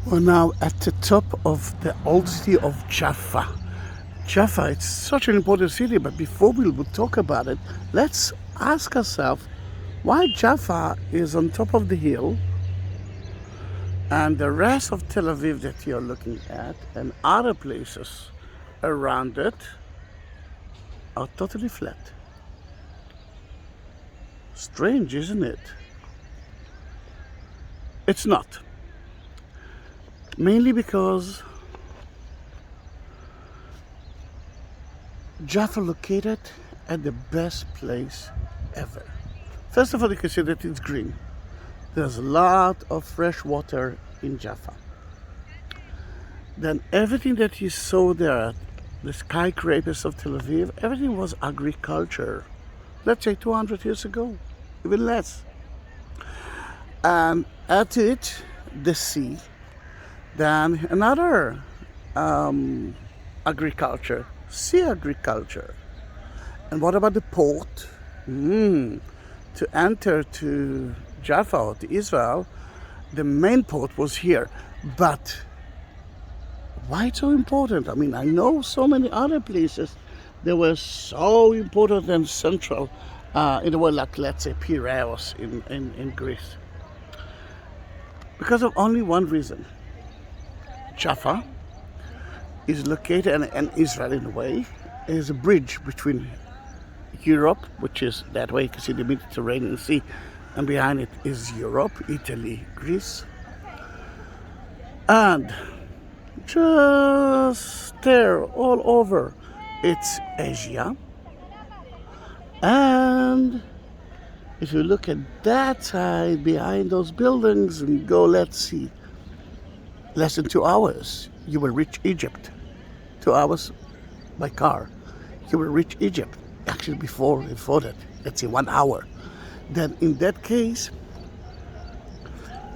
We're now at the top of the old city of Jaffa. Jaffa, it's such an important city, but before we will talk about it, let's ask ourselves why Jaffa is on top of the hill and the rest of Tel Aviv that you're looking at and other places around it are totally flat. Strange, isn't it? It's not. Mainly because Jaffa located at the best place ever. First of all, you can see that it's green. There's a lot of fresh water in Jaffa. Then everything that you saw there, the skyscrapers of Tel Aviv, everything was agriculture. Let's say 200 years ago, even less. And add to it the sea, then another agriculture, sea agriculture. And what about the port? To enter to Jaffa or to Israel, the main port was here. But why it's so important? I mean, I know so many other places that were so important and central in the world, like let's say Piraeus in Greece. Because of only one reason. Jaffa is located, and Israel in a way, is a bridge between Europe, which is that way, you can see the Mediterranean Sea, and behind it is Europe, Italy, Greece. And just there, all over, it's Asia. And if you look at that side, behind those buildings, and go, let's see, less than 2 hours, you will reach Egypt. 2 hours by car, you will reach Egypt. Actually, before that, let's say 1 hour. Then in that case,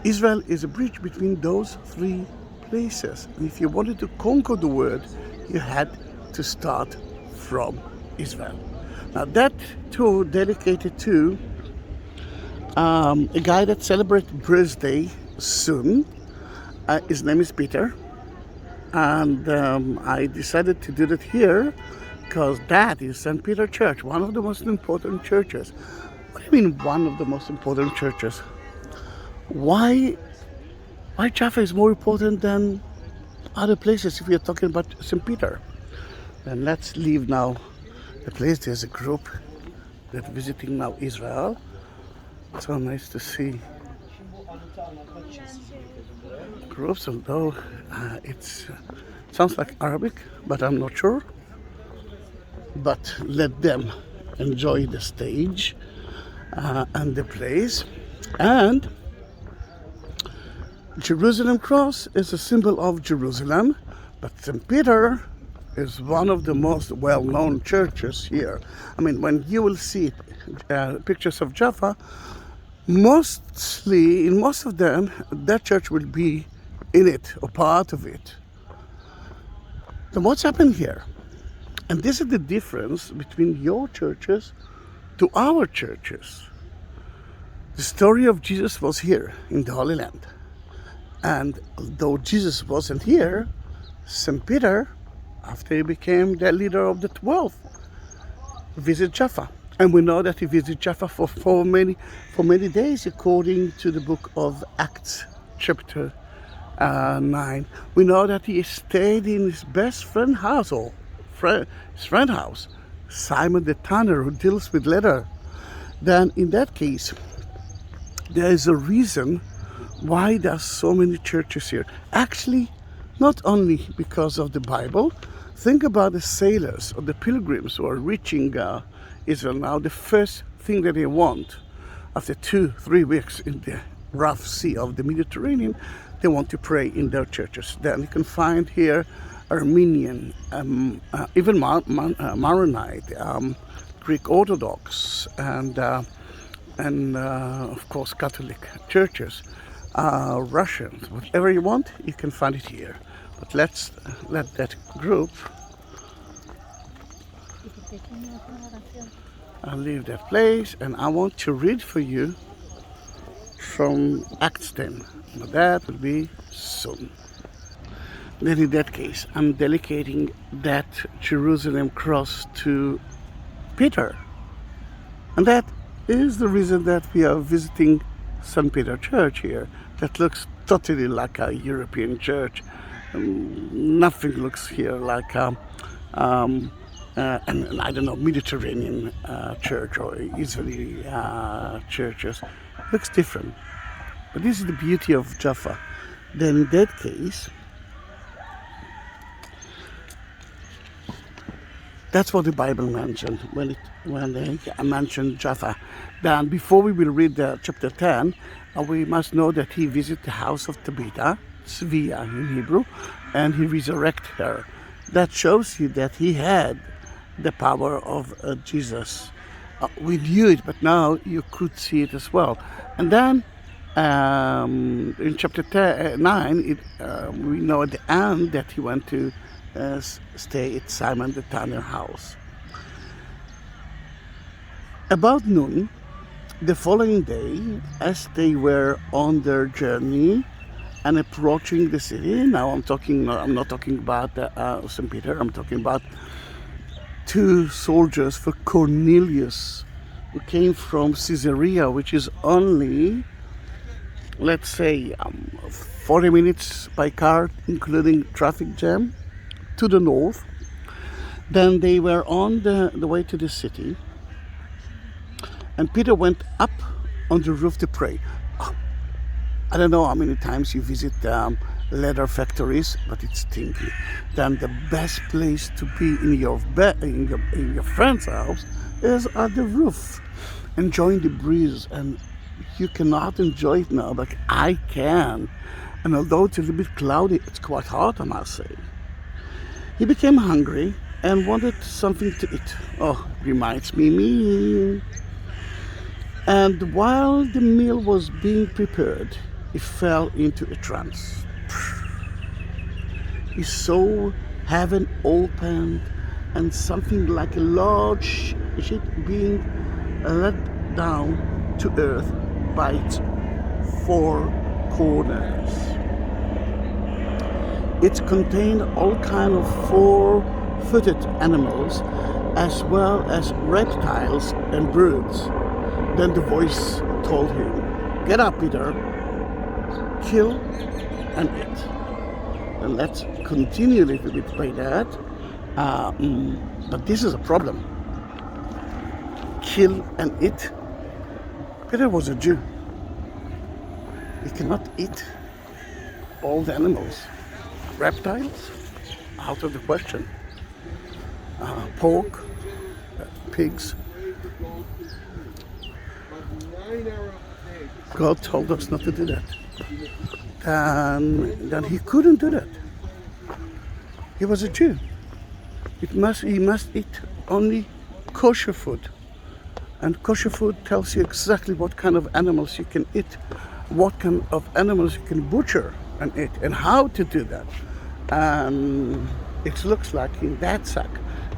Israel is a bridge between those three places. And if you wanted to conquer the world, you had to start from Israel. Now that tour dedicated to a guy that celebrates birthday soon. His name is Peter, and I decided to do that here because that is St. Peter Church, one of the most important churches. What do you mean one of the most important churches? Why Jaffa is more important than other places if we are talking about St. Peter? Then let's leave now the place. There's a group that's visiting now Israel. It's so nice to see groups, although it sounds like Arabic, but I'm not sure. But let them enjoy the stage and the place. And Jerusalem Cross is a symbol of Jerusalem, but St. Peter is one of the most well-known churches here. I mean, when you will see pictures of Jaffa, mostly, in most of them, that church will be in it or part of it. Then what's happened here? And this is the difference between your churches to our churches. The story of Jesus was here in the Holy Land. And although Jesus wasn't here, St. Peter, after he became the leader of the 12, visited Jaffa. And we know that he visited Jaffa for many days, according to the book of Acts, chapter 9. We know that he stayed in his best friend's house, or his friend's house, Simon the tanner, who deals with leather. Then in that case, there is a reason why there are so many churches here. Actually, not only because of the Bible. Think about the sailors or the pilgrims who are reaching Israel now. The first thing that they want after 2-3 weeks in the rough sea of the Mediterranean, they want to pray in their churches. Then you can find here Armenian, even Maronite, Greek Orthodox, and of course Catholic churches, Russians. Whatever you want, you can find it here. But let's let that group leave that place, and I want to read for you from Acts 10. But that will be soon. Then in that case, I'm dedicating that Jerusalem cross to Peter. And that is the reason that we are visiting St. Peter Church here. That looks totally like a European church. Nothing looks here like and I don't know, Mediterranean church or Israeli churches. Looks different. But this is the beauty of Jaffa. Then in that case, that's what the Bible mentioned when they mentioned Jaffa. Then before we will read chapter 10, we must know that he visited the house of Tabitha, Svia in Hebrew, and he resurrected her. That shows you that he had the power of Jesus. We knew it, but now you could see it as well. And then in chapter 9, we know at the end that he went to stay at Simon the tanner house. About noon, the following day, as they were on their journey and approaching the city, now I'm not talking about St. Peter, I'm talking about two soldiers for Cornelius, who came from Caesarea, which is only, let's say, 40 minutes by car, including traffic jam, to the north. Then they were on the way to the city, and Peter went up on the roof to pray. I don't know how many times you visit leather factories, but it's stinky. Then the best place to be in your friend's house is at the roof, enjoying the breeze. And you cannot enjoy it now, but I can. And although it's a little bit cloudy, it's quite hot, I must say. He became hungry and wanted something to eat. Oh, reminds me. And while the meal was being prepared, he fell into a trance. He saw heaven opened and something like a large ship being let down to earth by its four corners. It contained all kinds of four-footed animals as well as reptiles and birds. Then the voice told him, "Get up, Peter, kill and eat." And let's continue a little bit by that. But this is a problem. Kill and eat. Peter was a Jew. He cannot eat all the animals. Reptiles? Out of the question. Pork, pigs. God told us not to do that. Then he couldn't do that. He was a Jew. He must eat only kosher food. And kosher food tells you exactly what kind of animals you can eat, what kind of animals you can butcher and eat, and how to do that. And it looks like in that sack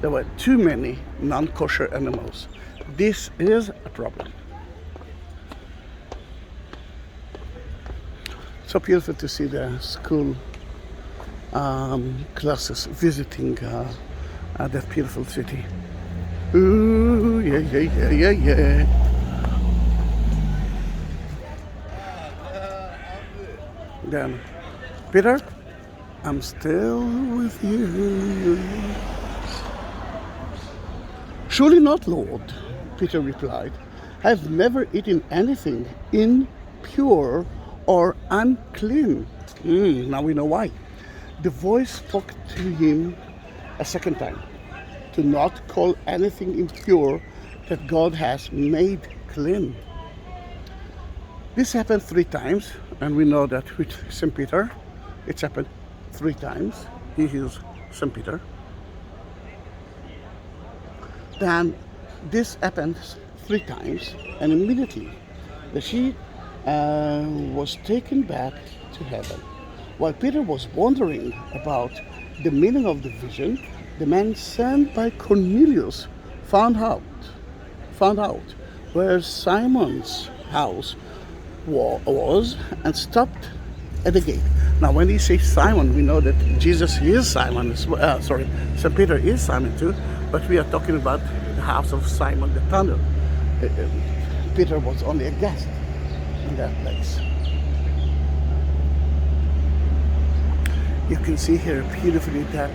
there were too many non-kosher animals. This is a problem. So beautiful to see the school classes visiting that beautiful city. Ooh, yeah. Then, Peter, I'm still with you. Surely not, Lord, Peter replied. I've never eaten anything impure or unclean. Now we know why. The voice spoke to him a second time, to not call anything impure that God has made clean. This happened 3 times, and we know that with St. Peter, it's happened 3 times. He is St. Peter. Then this happened 3 times, and immediately the sheep was taken back to heaven. While Peter was wondering about the meaning of the vision, the man sent by Cornelius found out where Simon's house was and stopped at the gate. Now, when he says Simon, we know that Jesus is Simon. St. Peter is Simon too, but we are talking about the house of Simon the tanner. Peter was only a guest in that place. You can see here beautifully that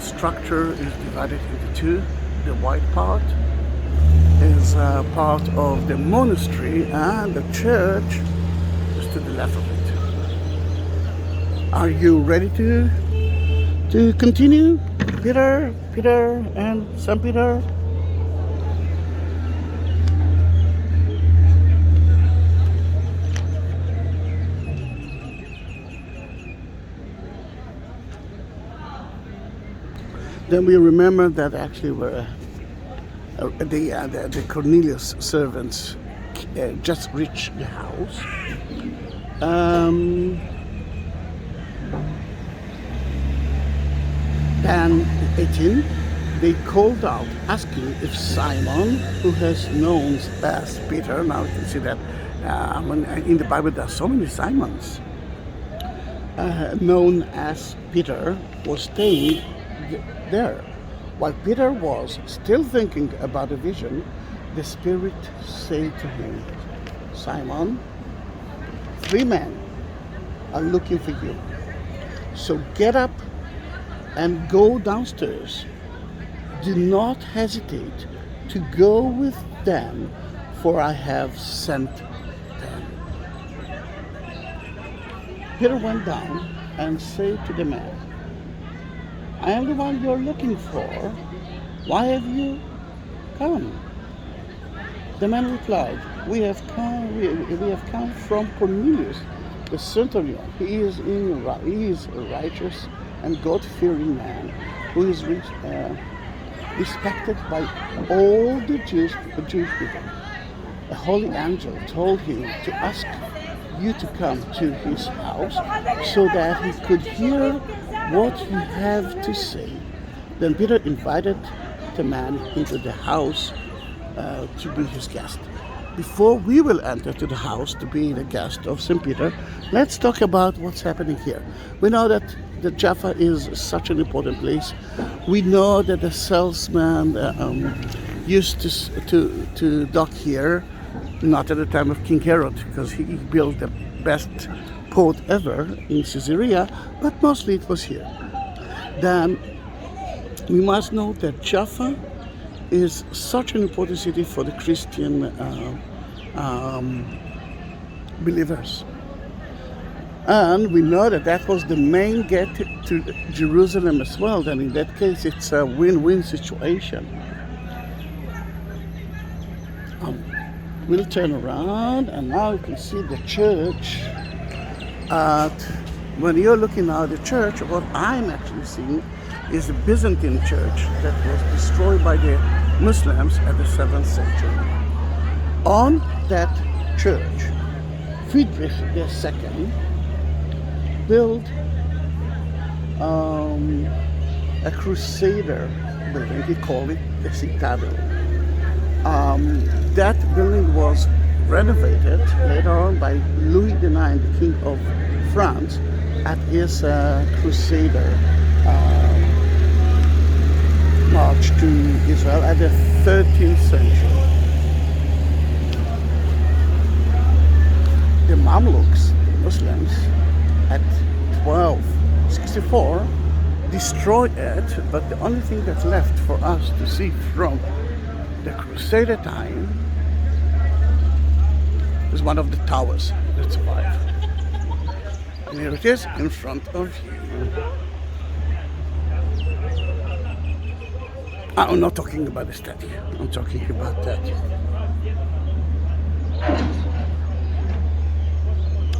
structure is divided into two. The white part is part of the monastery, and the church is to the left of it. Are you ready to continue? Peter and St. Peter? Then we remember that actually the Cornelius servants just reached the house. Then 18, they called out asking if Simon, who has known as Peter, now you can see that in the Bible there are so many Simons, known as Peter, was staying there. While Peter was still thinking about the vision, the Spirit said to him, Simon, 3 men are looking for you. So get up and go downstairs. Do not hesitate to go with them, for I have sent them. Peter went down and said to the man, I am the one you're looking for. Why have you come? The man replied, we have come from Cornelius the Centurion. He is a righteous and God-fearing man who is respected by all the Jewish people. A holy angel told him to ask you to come to his house so that he could hear what you have to say. Then Peter invited the man into the house to be his guest. Before we will enter to the house to be the guest of St. Peter, let's talk about what's happening here. We know that the Jaffa is such an important place. We know that the salesman used to dock here, not at the time of King Herod, because he built the best port ever in Caesarea, but mostly it was here. Then we must note that Jaffa is such an important city for the Christian believers. And we know that that was the main gate to Jerusalem as well. Then in that case, it's a win-win situation. We'll turn around, and now you can see the church. When you're looking at the church, what I'm actually seeing is the Byzantine church that was destroyed by the Muslims at the 7th century. On that church, Friedrich II built a crusader building. He called it the Citadel. That building was renovated later on by Louis IX, the King of France, at his crusader march to Israel at the 13th century. The Mamluks, the Muslims, at 1264 destroyed it, but the only thing that's left for us to see from the Crusader time is one of the towers that survived. And here it is in front of you. I'm not talking about the statue, I'm talking about that.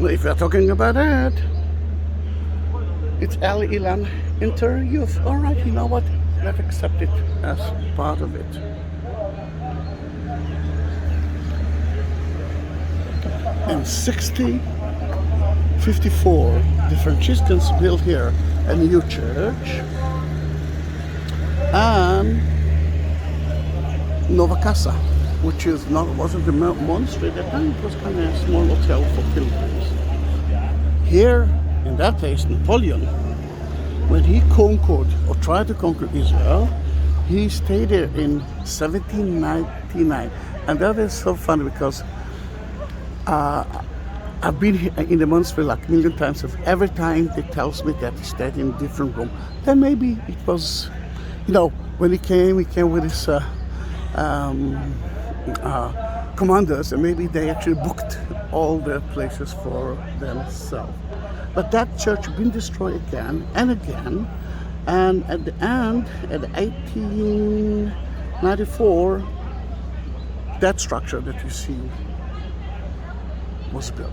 Well, if we're talking about that, it's Al Ilan Inter Youth. Alright, you know what? Let's accept it as part of it. In 1654, the Franciscans built here a new church, and Nova Casa which is not wasn't a monastery at that time. It was kind of a small hotel for pilgrims. Here, in that place, Napoleon, when he conquered or tried to conquer Israel, he stayed there in 1799. And that is so funny because I've been here in the monastery like a million times. So every time they tells me that he stayed in a different room. Then maybe it was, when he came with his commanders, and maybe they actually booked all the places for themselves. But that church been destroyed again and again, and at the end, at 1894, that structure that you see was built.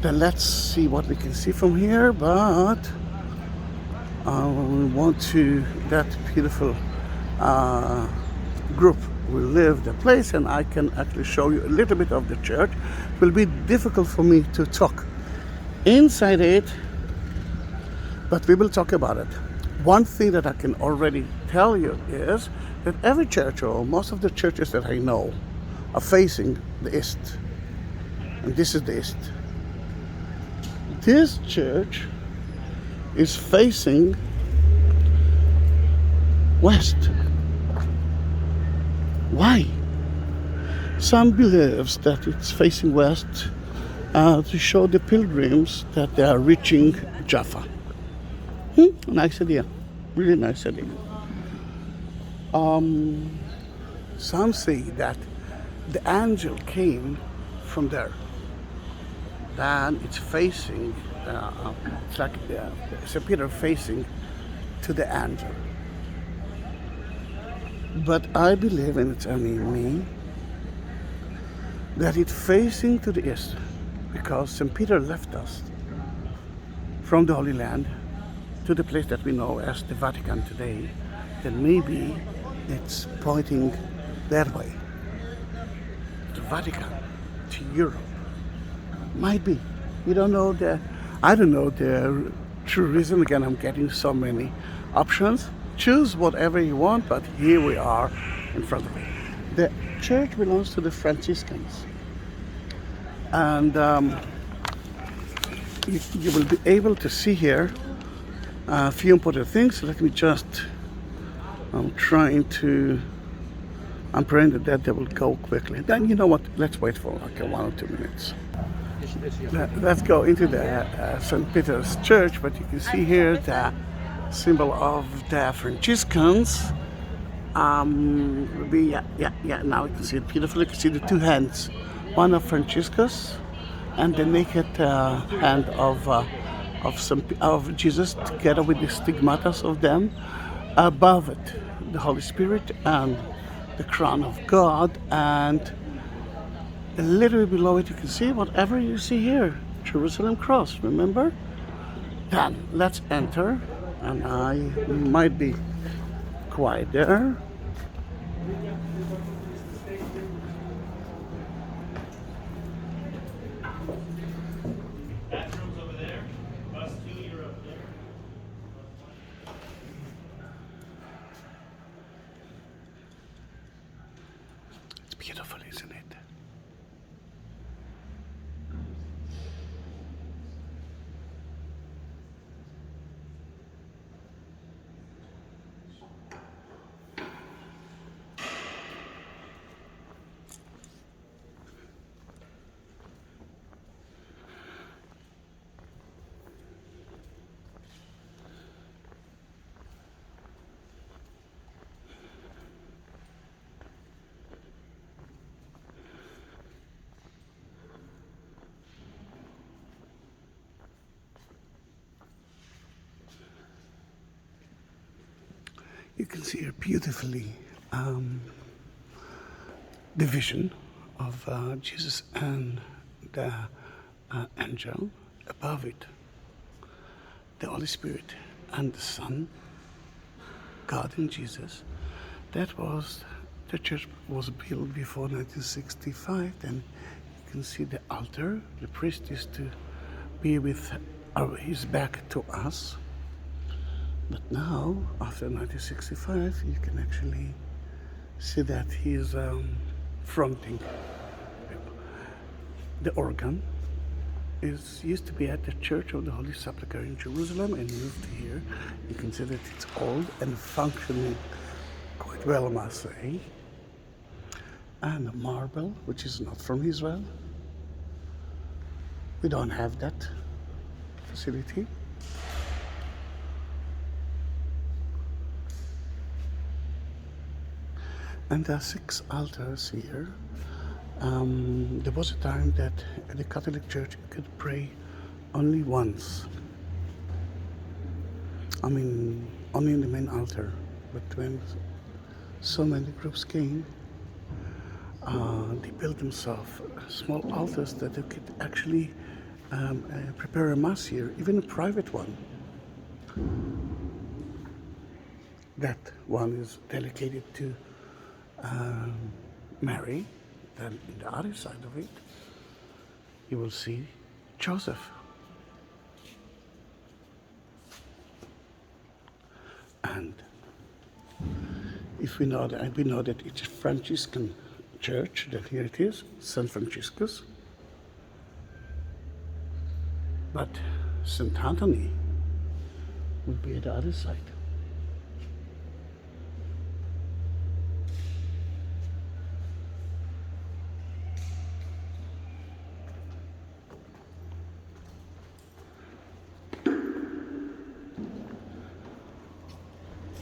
Then let's see what we can see from here, but we want to, that beautiful group will leave the place, and I can actually show you a little bit of the church. It will be difficult for me to talk inside it, but we will talk about it. One thing that I can already tell you is that every church, or most of the churches that I know, are facing the east. And this is the east. This church is facing west. Why? Some believes that it's facing west to show the pilgrims that they are reaching Jaffa. Nice idea. Really nice idea. Some say that the angel came from there. Then it's facing, it's like St. Peter facing to the angel. But I believe, and it's only me, that it's facing to the east, because St. Peter left us from the Holy Land to the place that we know as the Vatican today. Then maybe it's pointing that way, the Vatican, to Europe. Might be. We don't know I don't know the true reason. Again, I'm getting so many options. Choose whatever you want, but here we are in front of it. The church belongs to the Franciscans. And you will be able to see here a few important things. Let me just, I'm praying that they will go quickly. Then, you know what, let's wait for like 1 or 2 minutes. Let's go into the St. Peter's Church, but you can see here the symbol of the Franciscans. Now you can see it beautifully. You can see the two hands, one of Franciscus and the naked hand of Jesus, together with the stigmatas of them. Above it, the Holy Spirit and the crown of God, and a little bit below it you can see whatever you see here, Jerusalem cross, remember? Then let's enter, and I might be quiet there. It's beautiful, isn't it? You can see here beautifully the vision of Jesus and the angel. Above it, the Holy Spirit and the Son, God and Jesus. That was, the church was built before 1965. Then you can see the altar. The priest is to be with his back to us. But now, after 1965, you can actually see that he is fronting. The organ used to be at the Church of the Holy Sepulchre in Jerusalem and moved to here. You can see that it's old and functioning quite well, I must say. And marble, which is not from Israel. We don't have that facility. And there are 6 altars here. There was a time that at the Catholic Church you could pray only once. I mean, only in the main altar. But when so many groups came, they built themselves small altars that they could actually prepare a mass here, even a private one. That one is dedicated to Mary. Then in the other side of it, you will see Joseph. And if we know that it's a Franciscan church, that here it is, St. Franciscus. But St. Anthony will be at the other side.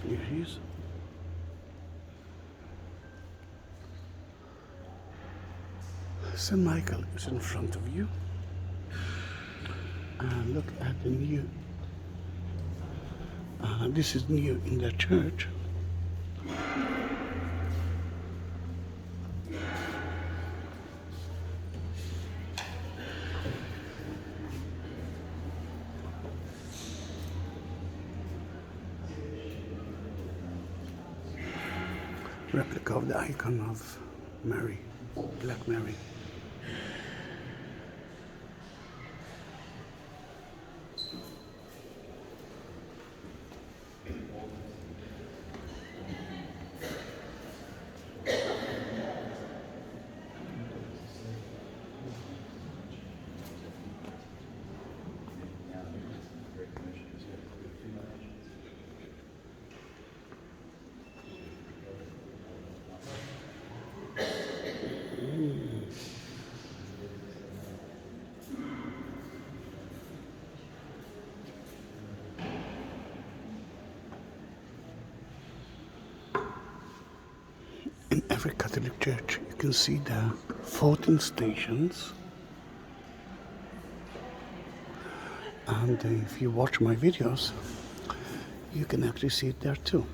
Here he is. St. Michael is in front of you. And look at the new. This is new in the church. Replica of the icon of Mary, Black Mary. In every Catholic church, you can see the 14 stations. And if you watch my videos, you can actually see it there too.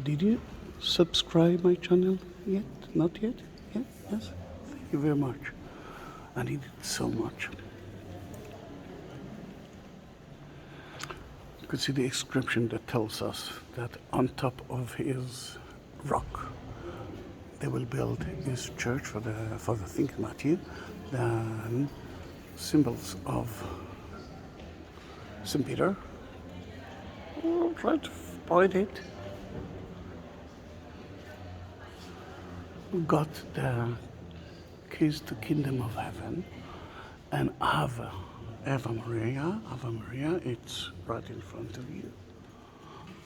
Did you subscribe my channel yet? Not yet? Yeah? Yes? Thank you very much. I need it so much. You can see the inscription that tells us that on top of his rock they will build his church for the Think Matthew. The symbols of St. Peter. I'll try to point it. We've got the keys to Kingdom of Heaven and Ave Maria, it's right in front of you.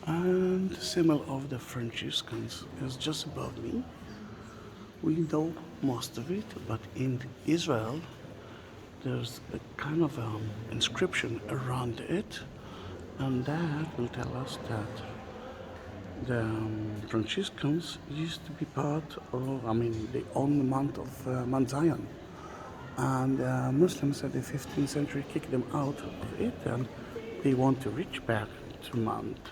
And the symbol of the Franciscans is just above me. We know most of it, but in Israel there's a kind of inscription around it, and that will tell us that the Franciscans used to be part of, they own the Mount of Mount Zion, and Muslims at the 15th century kicked them out of it, and they want to reach back to Mount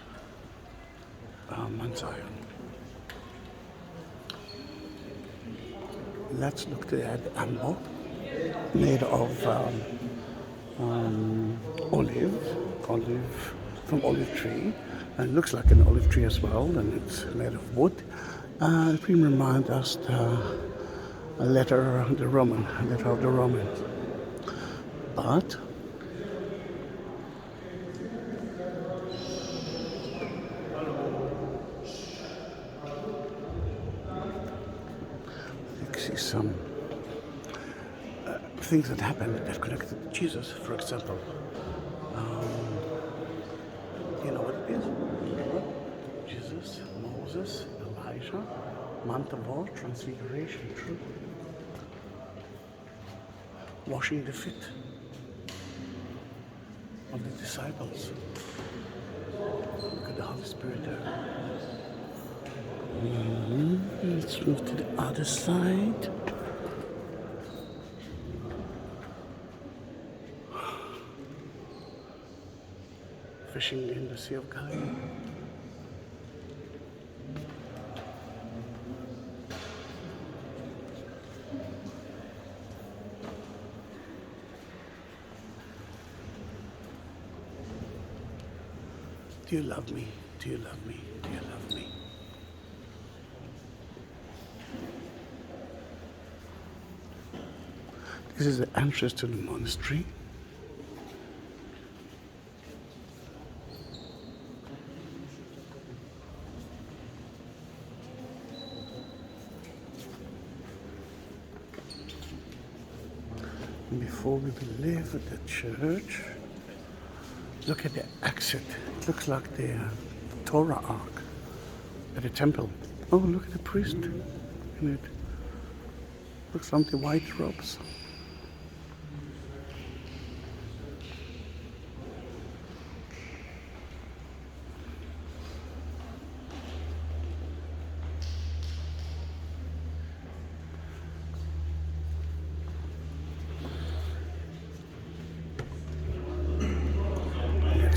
Zion. Let's look at the ambo made of olive from olive tree, and it looks like an olive tree as well, and it's made of wood. It will remind us a letter of the Romans. But some things that happened that connected to Jesus. For example, you know what it is? Jesus, Moses, Elijah, Mount of Olives, Transfiguration, true. Washing the feet of the disciples. Look at the Holy Spirit there. Let's move to the other side. Fishing in the Sea of Galilee. Do you love me? Do you love me? Do you love me? This is the entrance to the monastery. Before we will leave the church, look at the exit. It looks like the Torah ark at the temple. Oh, look at the priest in it. Looks like the white robes.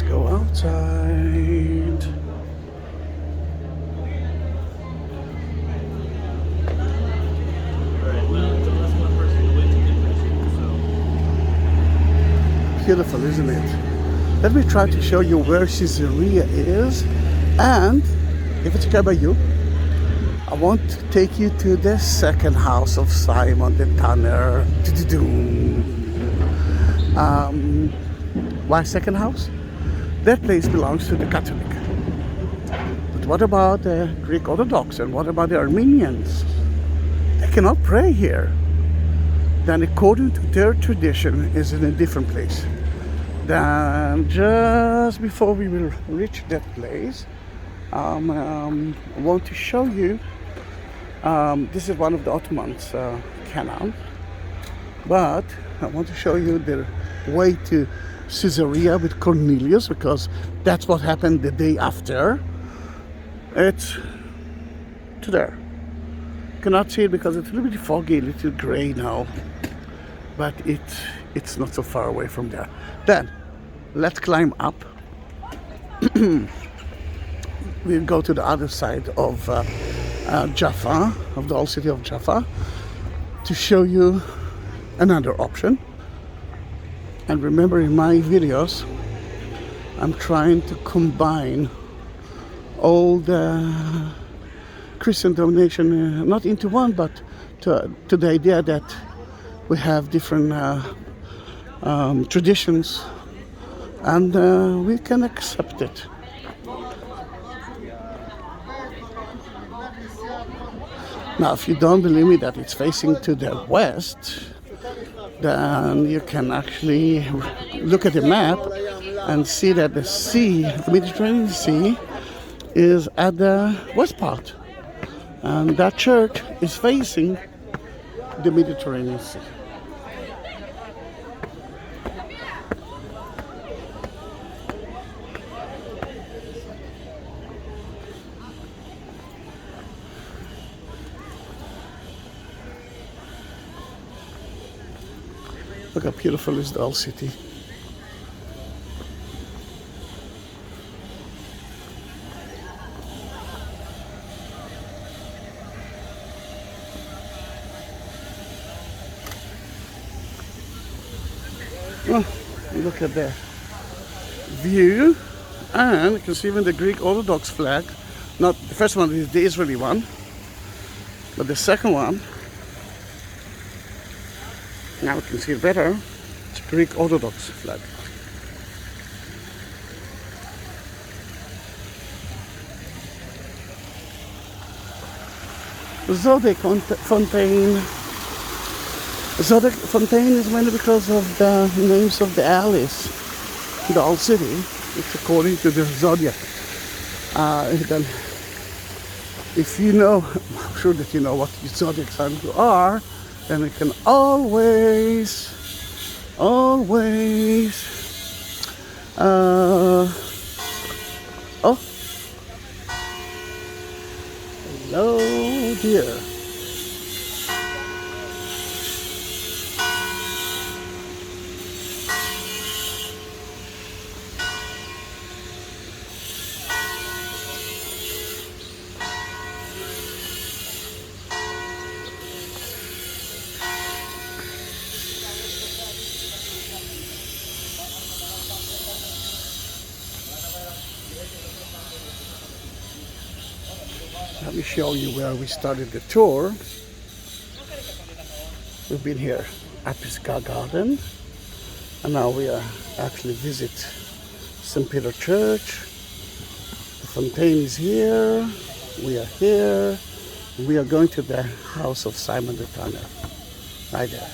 Go outside. Beautiful, isn't it? Let me try to show you where Caesarea is, and if it's okay by you, I want to take you to the second house of Simon the Tanner. Why second house? That place belongs to the Catholic. But what about the Greek Orthodox and what about the Armenians? They cannot pray here. Then according to their tradition is in a different place. Then just before we will reach that place, I want to show you, this is one of the Ottomans' canon, but I want to show you the way to Caesarea with Cornelius, because that's what happened the day after. It's to there. Cannot see it because it's a little bit foggy, a little gray now, but it's not so far away from there. Then let's climb up. We'll go to the other side of Jaffa, of the old city of Jaffa, to show you another option. And remember, in my videos, I'm trying to combine all the Christian denomination, not into one, but to the idea that we have different traditions, and we can accept it. Now, if you don't believe me that it's facing to the west, then you can actually look at the map and see that the sea, the Mediterranean Sea, is at the west part. And that church is facing the Mediterranean Sea. Look how beautiful is the old city. Oh, look at the view, and you can see even the Greek Orthodox flag. Not the first one is the Israeli one, but the second one, now we can see it better, it's a Greek Orthodox flag. So the fountain So the fountain is mainly because of the names of the alleys in the old city. It's according to the zodiac. Then if you know, I'm sure that you know what zodiac sign you are, then you can always, oh, hello dear. Let me show you where we started the tour. We've been here at Pisgah Garden, and now we are actually visit St. Peter Church. The fountain is here. We are here. We are going to the house of Simon the Tanner, right there.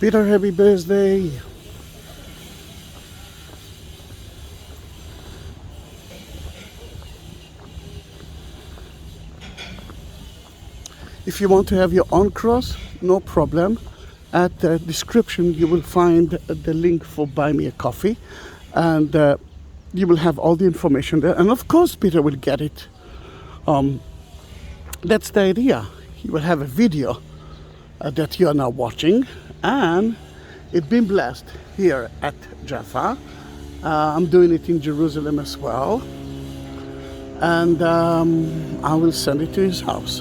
Peter, happy birthday. If you want to have your own cross, no problem. At the description you will find the link for Buy Me a Coffee, and you will have all the information there, and of course Peter will get it. That's the idea. You will have a video that you are now watching, and it's been blessed here at Jaffa. I'm doing it in Jerusalem as well, and I will send it to his house.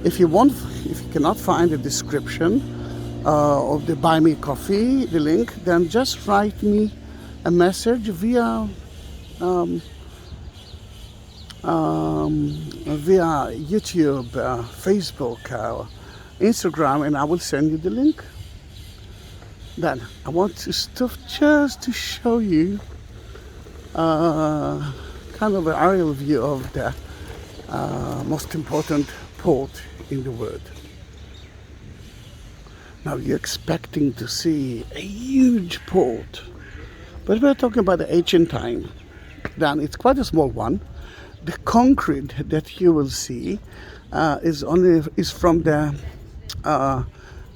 If you cannot find the description of the Buy Me Coffee, the link, then just write me a message via YouTube, Facebook, Instagram, and I will send you the link. Then I want to stop just to show you kind of an aerial view of the most important port in the world. Now you're expecting to see a huge port, but we're talking about the ancient time. Then it's quite a small one. The concrete that you will see is from the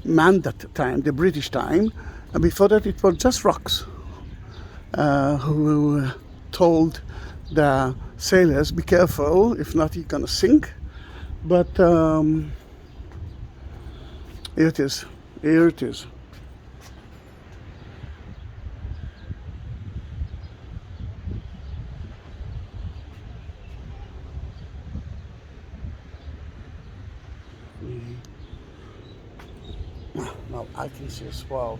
Mandat time, the British time, and before that it was just rocks. Who told the sailors, "Be careful, if not you're gonna sink." But here it is. Here it is. Now I can see as well.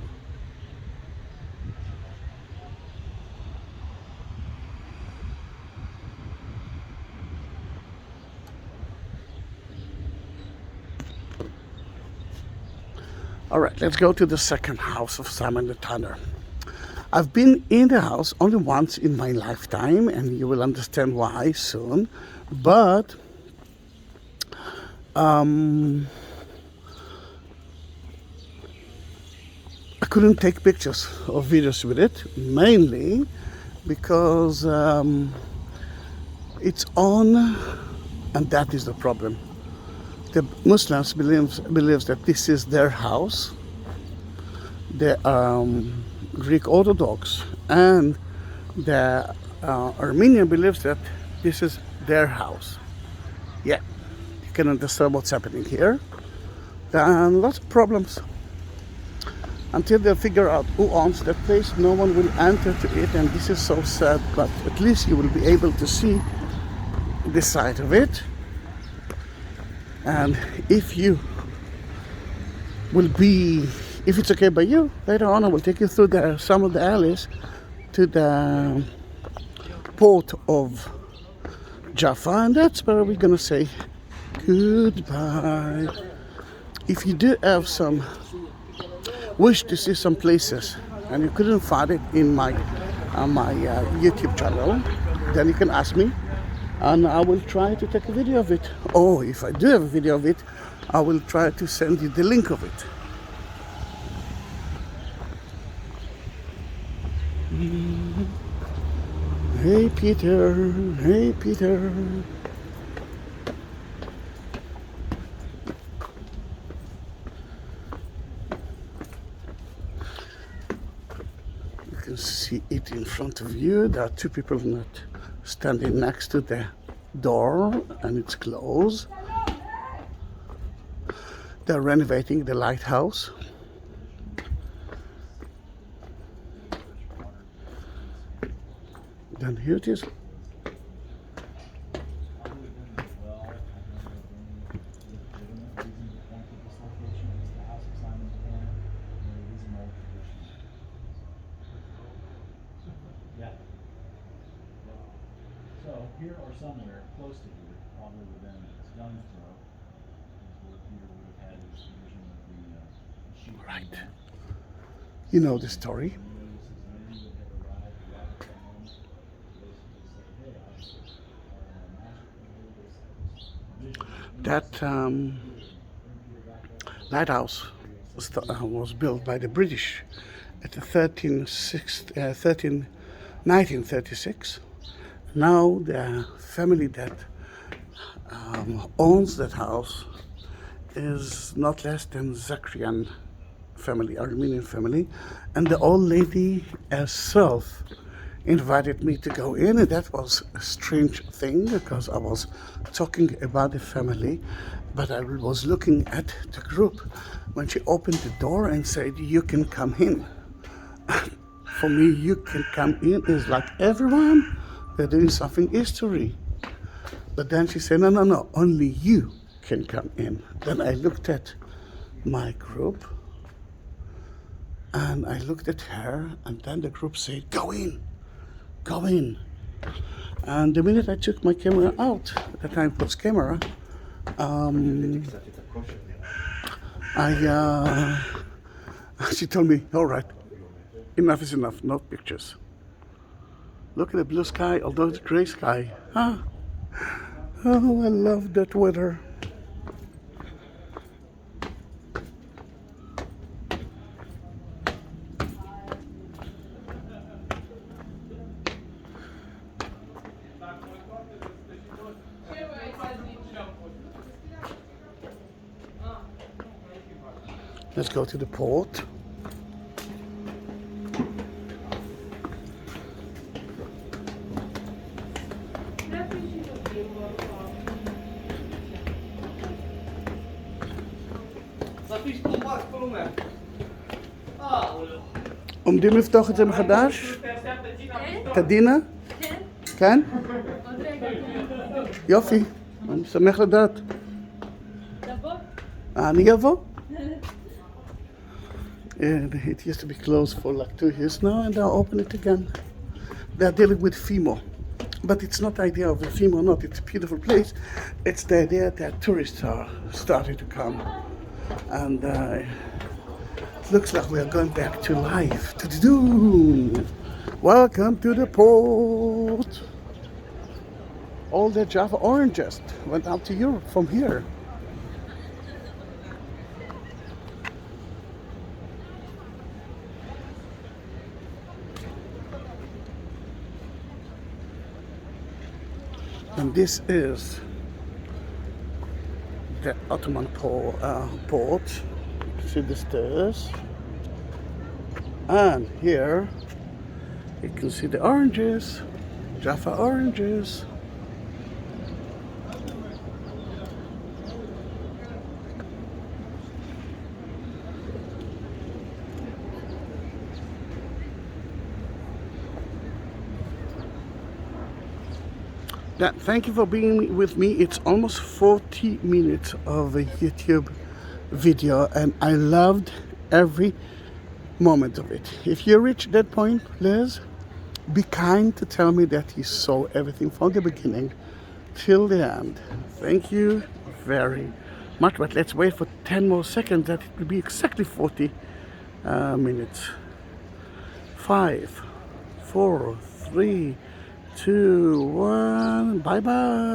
All right, let's go to the second house of Simon the Tanner. I've been in the house only once in my lifetime, and you will understand why soon. But I couldn't take pictures or videos with it, mainly because it's on, and that is the problem. The Muslims believes that this is their house. The Greek Orthodox and the Armenian believes that this is their house. Yeah, you can understand what's happening here. And lots of problems. Until they figure out who owns that place, no one will enter to it, and this is so sad, but at least you will be able to see this side of it. And if it's okay by you, later on I will take you through some of the alleys to the port of Jaffa, and that's where we're gonna say goodbye. If you do have some wish to see some places and you couldn't find it in my on my YouTube channel, then you can ask me and I will try to take a video of it. Or if I do have a video of it, I will try to send you the link of it. Hey Peter, hey Peter. You can see it in front of you. There are two people not standing next to the door and it's closed. They're renovating the lighthouse. Then here it is. So here or somewhere close to here, probably within a stone's throw, is where Peter would have had his vision of the sheep. Right. You know the story. That lighthouse was built by the British at the 1936. Now the family that owns that house is not less than Zakrian family, Armenian family, and the old lady herself invited me to go in, and that was a strange thing because I was talking about the family, but I was looking at the group when she opened the door and said, "You can come in." For me, "you can come in" is like everyone, they're doing something history. But then she said, no, only you can come in. Then I looked at my group and I looked at her, and then the group said, go in. And the minute I took my camera out, at the time it was camera, she told me, all right, enough is enough, no pictures. Look at the blue sky, although it's gray sky. Oh, I love that weather. Let's go to the port. עומדים לפתוח את זה מחדש? תדינה? כן. כן? עוד רגע. יופי, אני שמח לדעת. תבוא. אני אבוא? It used to be closed for like 2 years now, and they'll open it again. They're dealing with FEMA. But it's not the idea of the FEMA or not, it's a beautiful place. It's the idea that tourists are starting to come. And it looks like we are going back to life. Welcome to the port. All the Jaffa oranges went out to Europe from here. And this is the Ottoman port. See the stairs. And here you can see the oranges, Jaffa oranges. Thank you for being with me. It's almost 40 minutes of a YouTube video and I loved every moment of it. If you reach that point, please be kind to tell me that you saw everything from the beginning till the end. Thank you very much, but let's wait for 10 more seconds that it will be exactly 40 minutes. 5, 4, 3, 2, 1. Bye bye.